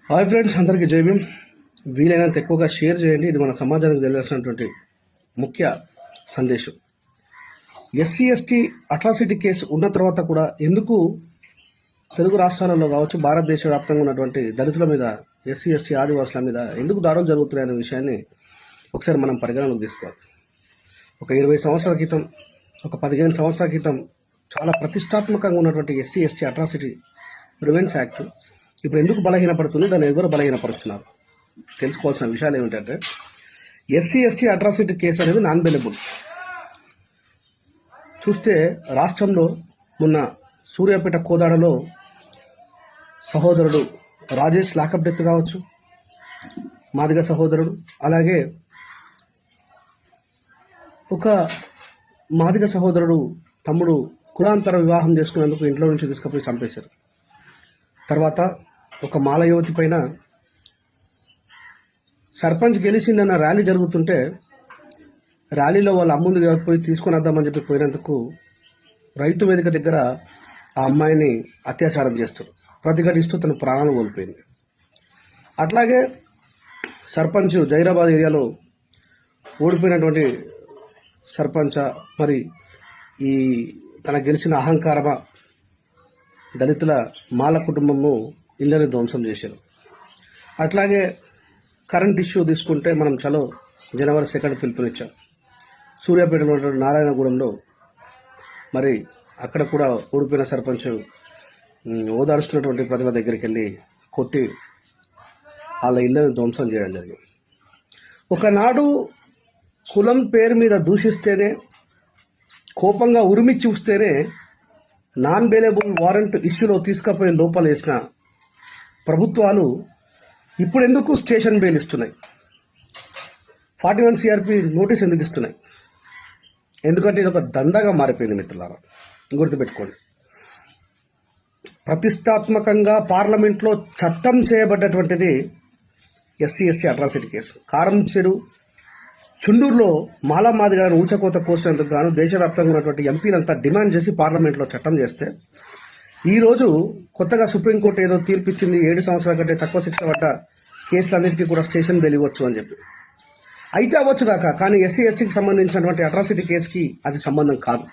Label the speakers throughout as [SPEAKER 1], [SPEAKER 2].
[SPEAKER 1] Hi friends, అందరికీ జై భీమ్. వీలైనంత ఎక్కువగా షేర్ చేయండి. ఇది మన సమాజానికి తెలియాల్సినటువంటి ముఖ్య సందేశం. ఎస్సీ ఎస్టీ అట్రాసిటీ కేసు ఉన్న తర్వాత కూడా ఎందుకు తెలుగు రాష్ట్రాలలో కావచ్చు, భారతదేశ వ్యాప్తంగా ఉన్నటువంటి దళితుల మీద, ఎస్సీ ఎస్టీ ఆదివాసుల మీద ఎందుకు దాడులు జరుగుతున్నాయనే విషయాన్ని ఒకసారి మనం పరిగణనలోకి తీసుకోవాలి. ఒక 20 సంవత్సరాల క్రితం, ఒక 15 సంవత్సరాల క్రితం చాలా ప్రతిష్టాత్మకంగా ఉన్నటువంటి SC ST atrocity prevents act ఇప్పుడు ఎందుకు బలహీనపడుతుంది, దాన్ని ఎవరు బలహీనపరుస్తున్నారు తెలుసుకోవాల్సిన విషయాలు ఏమిటంటే, ఎస్సీ ఎస్టీ అట్రాసిటీ కేసు అనేది నాన్ బెయిలబుల్. చూస్తే రాష్ట్రంలో మొన్న సూర్యాపేట కోదాడలో సహోదరుడు రాజేష్ లాకప్ డెత్ కావచ్చు, మాదిగ సహోదరుడు, అలాగే ఒక మాదిగ సహోదరుడు తమ్ముడు కులాంతర వివాహం చేసుకునేందుకు ఇంట్లో నుంచి తీసుకుపోయి చంపేశారు. తర్వాత ఒక మాల యువతి పైన సర్పంచ్ గెలిచిందన్న ర్యాలీ జరుగుతుంటే ర్యాలీలో వాళ్ళ అమ్ముంది పోయి తీసుకొని వద్దామని చెప్పి పోయినందుకు రైతు వేదిక దగ్గర ఆ అమ్మాయిని అత్యాచారం చేస్తారు. ప్రతిఘటిస్తూ తన ప్రాణాలు కోల్పోయింది. అట్లాగే సర్పంచ్ జైరాబాద్ ఏరియాలో ఓడిపోయినటువంటి సర్పంచ మరి ఈ తన గెలిచిన అహంకారమా దళితుల మాల కుటుంబము ఇళ్లను ధ్వంసం చేశారు. అట్లాగే కరెంట్ ఇష్యూ తీసుకుంటే మనం చలో జనవరి 2 పిలుపునిచ్చాం. సూర్యాపేటలో ఉన్నటువంటి నారాయణగూడెంలో మరి అక్కడ కూడా ఓడిపోయిన సర్పంచ్ ఓదారుస్తున్నటువంటి ప్రజల దగ్గరికి వెళ్ళి కొట్టి వాళ్ళ ఇళ్లను ధ్వంసం చేయడం జరిగింది. ఒకనాడు కులం పేరు మీద దూషిస్తేనే, కోపంగా ఉరిమి చూస్తేనే నాన్ బెయిలబుల్ వారెంట్ ఇష్యూలో తీసుకుపోయి లోపలేసిన ప్రభుత్వాలు ఇప్పుడు ఎందుకు స్టేషన్ బెయిల్ ఇస్తున్నాయి, 41 సిఆర్పి నోటీస్ ఎందుకు ఇస్తున్నాయి? ఎందుకంటే ఇది ఒక దందాగా మారిపోయింది మిత్రులారా, గుర్తుపెట్టుకోండి. ప్రతిష్టాత్మకంగా పార్లమెంట్లో చట్టం చేయబడ్డటువంటిది SC ST atrocity case. Karamchedu చుండూరులో మాలా మాదిగలను ఊచకోత కోసినందుకు గాను దేశవ్యాప్తంగా ఉన్నటువంటి ఎంపీలంతా డిమాండ్ చేసి పార్లమెంట్లో చట్టం చేస్తే, ఈరోజు కొత్తగా సుప్రీంకోర్టు ఏదో తీర్పిచ్చింది, 7 సంవత్సరాల కంటే తక్కువ శిక్ష పడ్డ కేసులన్నిటికీ కూడా స్టేషన్ బెయిల్ ఇవ్వచ్చు అని చెప్పి. అయితే అవ్వచ్చు కాక, కానీ ఎస్సీ ఎస్టీకి సంబంధించినటువంటి అట్రాసిటీ కేసుకి అది సంబంధం కాదు.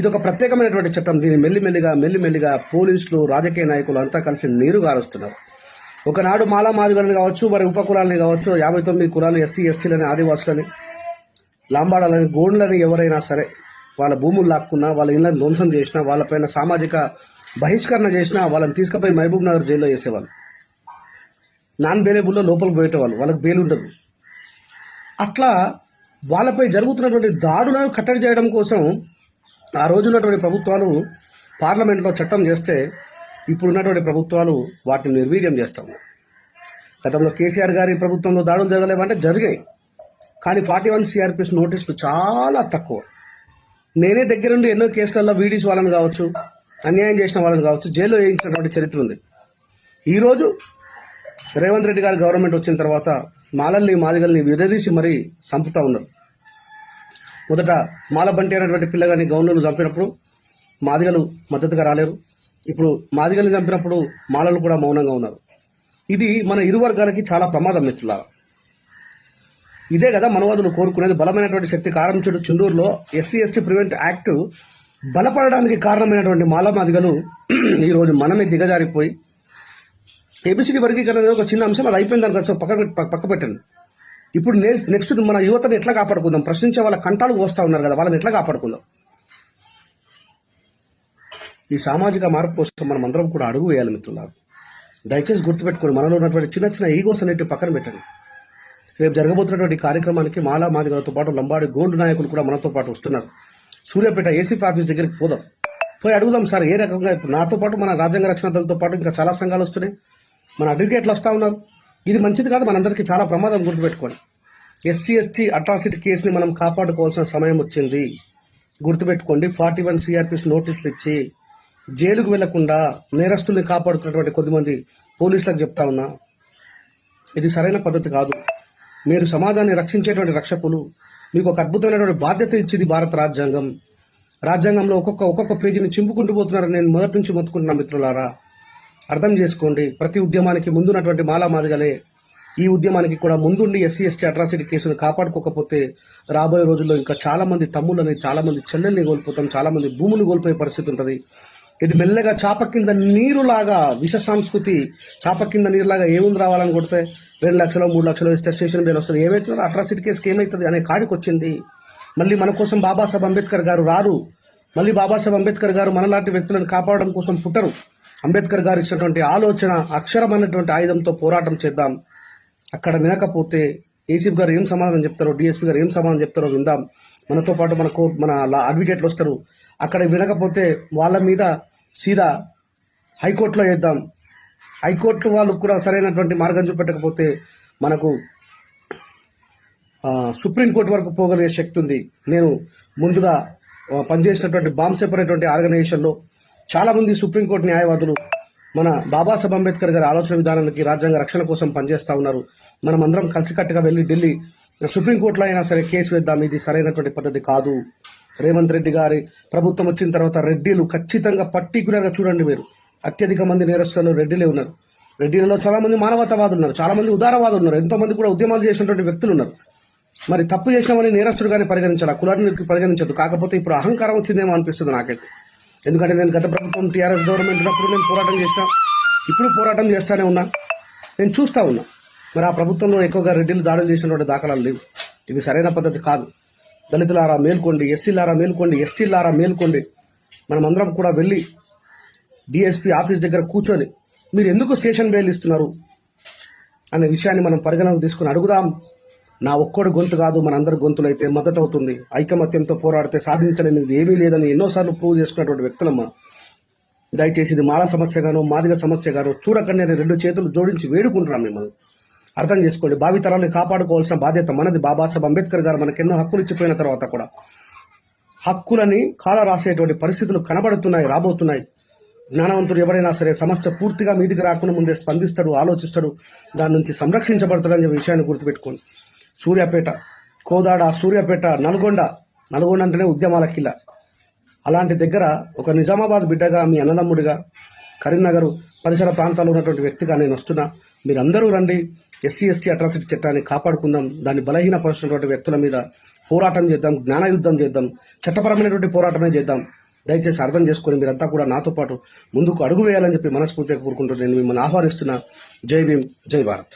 [SPEAKER 1] ఇది ఒక ప్రత్యేకమైనటువంటి చట్టం. దీన్ని మెల్లిమెల్లిగా పోలీసులు, రాజకీయ నాయకులు అంతా కలిసి నీరు గారుస్తున్నారు. ఒకనాడు మాలా మాదిగలని కావచ్చు, మరి ఉపకులాలని కావచ్చు, 59 కులాలు ఎస్సీ ఎస్టీలని, ఆదివాసులని, లాంబాడాలని, గోండ్లని ఎవరైనా సరే వాళ్ళ భూములు లాక్కున్నా, వాళ్ళ ఇళ్లను ధ్వంసం చేసినా, వాళ్ళపైన సామాజిక బహిష్కరణ చేసినా వాళ్ళని తీసుకుపోయి మహబూబ్ నగర్ జైల్లో వేసేవాళ్ళు. నాన్ బెయిలబుల్లో లోపలికి పోయేటవాళ్ళు, వాళ్ళకి బెయిల్ ఉండదు. అట్లా వాళ్ళపై జరుగుతున్నటువంటి దాడులను కట్టడి చేయడం కోసం ఆ రోజు ఉన్నటువంటి ప్రభుత్వాలు పార్లమెంట్లో చట్టం చేస్తే, ఇప్పుడున్నటువంటి ప్రభుత్వాలు వాటిని నిర్వీర్యం చేస్తాం. గతంలో కేసీఆర్ గారి ప్రభుత్వంలో దాడులు జరగలేవంటే జరిగాయి, కానీ 41 సిఆర్పిఎస్ నోటీసులు చాలా తక్కువ. నేనే దగ్గరుండి ఎన్నో కేసులలో వీడీస్ వాళ్ళని కావచ్చు, అన్యాయం చేసిన వాళ్ళని కావచ్చు జైల్లో వేయించినటువంటి చరిత్ర ఉంది. ఈరోజు రేవంత్ రెడ్డి గారి గవర్నమెంట్ వచ్చిన తర్వాత మాలల్ని మాదిగల్ని విడదీసి మరీ చంపుతా ఉన్నారు. మొదట మాల బంటి అనేటువంటి పిల్లగాని గౌన్లను చంపినప్పుడు మాదిగలు మద్దతుగా రాలేరు. ఇప్పుడు మాదిగల్ని చంపినప్పుడు మాలలు కూడా మౌనంగా ఉన్నారు. ఇది మన ఇరు వర్గాలకి చాలా ప్రమాదం మిత్రులారా. ఇదే కదా మనవాదులు కోరుకునేది. బలమైనటువంటి శక్తి కారంచేడు చుండూరులో ఎస్సీ ఎస్టీ ప్రివెంట్ యాక్ట్ బలపడడానికి కారణమైనటువంటి మాల మాదిగలు ఈరోజు మనమే దిగజారిపోయి, ఏబిసిడి వర్గీకరణ ఒక చిన్న అంశం, అది అయిపోయిన దానికి పక్క పెట్టండి. ఇప్పుడు నెక్స్ట్ మన యువతను ఎట్లా కాపాడుకుందాం? ప్రశ్నించే వాళ్ళ కంటాలు కోస్తా ఉన్నారు కదా, వాళ్ళని ఎట్లా కాపాడుకుందాం? ఈ సామాజిక మార్పు కోసం మనం అందరం కూడా అడుగు వేయాలి మిత్రులారా. దయచేసి గుర్తుపెట్టుకోండి, మనలో ఉన్నటువంటి చిన్న చిన్న ఈగోస్ అనేవి పక్కన పెట్టండి. రేపు జరగబోతున్నటువంటి కార్యక్రమానికి మాలా మాదిగలతో పాటు లంబాడి గోండు నాయకులు కూడా మనతో పాటు వస్తున్నారు. సూర్యాపేట ఏసీపీ ఆఫీస్ దగ్గరికి పోదాం, పోయి అడుగుదాం, సార్ ఏ రకంగా. ఇప్పుడు నాతో పాటు మన రాజ్యాంగ రక్షణ దళతో పాటు ఇంకా చాలా సంఘాలు వస్తున్నాయి, మన అడ్వకేట్లు వస్తూ ఉన్నారు. ఇది మంచిది కాదు, మనందరికీ చాలా ప్రమాదం. గుర్తుపెట్టుకోండి, ఎస్సీ ఎస్టీ అట్రాసిటీ కేసుని మనం కాపాడుకోవాల్సిన సమయం వచ్చింది. గుర్తుపెట్టుకోండి, 41 సిఆర్పిఎస్ నోటీసులు ఇచ్చి జైలుకు వెళ్లకుండా నేరస్తుల్ని కాపాడుతున్నటువంటి కొద్దిమంది పోలీసులకు చెప్తా ఉన్నా, ఇది సరైన పద్ధతి కాదు. మీరు సమాజాన్ని రక్షించేటువంటి రక్షకులు, మీకు ఒక అద్భుతమైనటువంటి బాధ్యత ఇచ్చింది భారత రాజ్యాంగం. రాజ్యాంగంలో ఒక్కొక్క పేజీని చింపుకుంటూ పోతున్నారు. నేను మొదటి నుంచి మొత్తుకుంటున్నా మిత్రులారా, అర్థం చేసుకోండి. ప్రతి ఉద్యమానికి ముందున్నటువంటి మాలా మాదిగలే ఈ ఉద్యమానికి కూడా ముందుండి ఎస్సీ ఎస్టీ అట్రాసిటీ కేసును కాపాడుకోకపోతే రాబోయే రోజుల్లో ఇంకా చాలా మంది తమ్ముళ్ళని, చాలా మంది చెల్లెల్ని కోల్పోతాం, చాలా మంది భూములు కోల్పోయే పరిస్థితి ఉంటుంది. ఇది మెల్లగా చాప కింద నీరులాగా, విష సంస్కృతి చాప కింద నీరులాగా ఏముంది రావాలని కొడితే 2 లక్షలు 3 లక్షలు ఇస్తే స్టేషన్ బెయిల్ వస్తుంది. ఏమవుతుందో అట్రాసిటీ కేసుకి ఏమవుతుంది అనే కాడికి వచ్చింది. మళ్ళీ మన కోసం బాబాసాహెబ్ అంబేద్కర్ గారు రారు. మళ్ళీ బాబాసాహెబ్ అంబేద్కర్ గారు మనలాంటి వ్యక్తులను కాపాడడం కోసం పుట్టరు. అంబేద్కర్ గారు ఇచ్చినటువంటి ఆలోచన అక్షరమైనటువంటి ఆయుధంతో పోరాటం చేద్దాం. అక్కడ వినకపోతే ఏసీపీ గారు ఏం సమాధానం చెప్తారో, డిఎస్పీ గారు ఏం సమాధానం చెప్తారో విందాం. మనతో పాటు మన అడ్వకేట్లు వస్తారు. అక్కడ వినకపోతే వాళ్ళ మీద సీదా హైకోర్టులో వేద్దాం. హైకోర్టు వాళ్ళు కూడా సరైనటువంటి మార్గం చూపెట్టకపోతే మనకు సుప్రీంకోర్టు వరకు పోగలిగే శక్తి ఉంది. నేను ముందుగా పనిచేసినటువంటి బాంబ్ అనేటువంటి ఆర్గనైజేషన్లో చాలామంది సుప్రీంకోర్టు న్యాయవాదులు మన బాబాసాహెబ్ అంబేద్కర్ గారి ఆలోచన విధానానికి, రాజ్యాంగ రక్షణ కోసం పనిచేస్తూ ఉన్నారు. మనం అందరం కలిసికట్టుగా వెళ్ళి ఢిల్లీ సుప్రీంకోర్టులో అయినా సరే కేసు వేద్దాం. ఇది సరైనటువంటి పద్ధతి కాదు. రేవంత్ రెడ్డి గారి ప్రభుత్వం వచ్చిన తర్వాత రెడ్డిలు ఖచ్చితంగా పర్టికులర్గా చూడండి, మీరు అత్యధిక మంది నేరస్తులు రెడ్డిలే ఉన్నారు. రెడ్డిలలో చాలా మంది మానవతావాదులు ఉన్నారు, చాలా మంది ఉదారవాదులు ఉన్నారు, ఎంతో మంది కూడా ఉద్యమాలు చేసినటువంటి వ్యక్తులు ఉన్నారు. మరి తప్పు చేసినామని నేరస్తుడుగానే పరిగణించాలి, కులానికి పరిగణించదు. కాకపోతే ఇప్పుడు అహంకారం వచ్చిందేమో అనిపిస్తుంది నాకైతే. ఎందుకంటే నేను గత ప్రభుత్వం టీఆర్ఎస్ గవర్నమెంట్ ఉన్నప్పుడు నేను పోరాటం చేసిన, ఇప్పుడు పోరాటం చేస్తానే ఉన్నా, నేను చూస్తూ ఉన్నా. మరి ఆ ప్రభుత్వంలో ఎక్కువగా రెడ్డిలు దాడులు చేసినటువంటి దాఖలాలు లేవు. ఇది సరైన పద్ధతి కాదు. దళితులారా మేల్కోండి, ఎస్సీలారా మేల్కోండి, ఎస్టీలారా మేల్కోండి. మనమందరం కూడా వెళ్ళి డిఎస్పీ ఆఫీస్ దగ్గర కూర్చొని మీరు ఎందుకు స్టేషన్ బెయిల్ ఇస్తున్నారు అనే విషయాన్ని మనం పరిగణలోకి తీసుకుని అడుగుదాం. నా ఒక్కడి గొంతు కాదు, మనందరి గొంతులైతే మద్దతు అవుతుంది. ఐకమత్యంతో పోరాడితే సాధించలేనిది ఏమీ లేదని ఎన్నోసార్లు ప్రూవ్ చేసుకున్నటువంటి వ్యక్తులమ్మ. దయచేసి ఇది మాల సమస్యగానో మాదిగ సమస్యగానో చూడకండి అని 2 చేతులు జోడించి వేడుకుంటున్నాం. మిమ్మల్ని అర్థం చేసుకోండి. భావితరాన్ని కాపాడుకోవాల్సిన బాధ్యత మనది. బాబాసాహెబ్ అంబేద్కర్ గారు మనకెన్నో హక్కులు ఇచ్చిపోయిన తర్వాత కూడా హక్కులని కాల రాసేటువంటి పరిస్థితులు కనబడుతున్నాయి, రాబోతున్నాయి. జ్ఞానవంతుడు ఎవరైనా సరే సమస్య పూర్తిగా మీదికి రాకుండా ముందే స్పందిస్తాడు, ఆలోచిస్తాడు, దాని నుంచి సంరక్షించబడతాడని విషయాన్ని గుర్తుపెట్టుకోండి. సూర్యాపేట, కోదాడ, సూర్యాపేట, నల్గొండ అంటేనే ఉద్యమాల కిల్ల. అలాంటి దగ్గర ఒక నిజామాబాద్ బిడ్డగా, మీ అన్నదమ్ముడిగా, కరీంనగర్ పరిసర ప్రాంతాల్లో ఉన్నటువంటి వ్యక్తిగా నేను వస్తున్నా. మీరందరూ రండి, ఎస్సీ ఎస్టీ అట్రాసిటీ చట్టాన్ని కాపాడుకుందాం. దాన్ని బలహీనపరుచినటువంటి వ్యక్తుల మీద పోరాటం చేద్దాం, జ్ఞానయుద్ధం చేద్దాం, చట్టపరమైనటువంటి పోరాటమే చేద్దాం. దయచేసి అర్థం చేసుకొని మీరంతా కూడా నాతో పాటు ముందుకు అడుగు వేయాలని చెప్పి మనస్ఫూర్తిగా కోరుకుంటూ నేను మిమ్మల్ని ఆహ్వానిస్తున్నా. జై భీమ్, జై భారత్.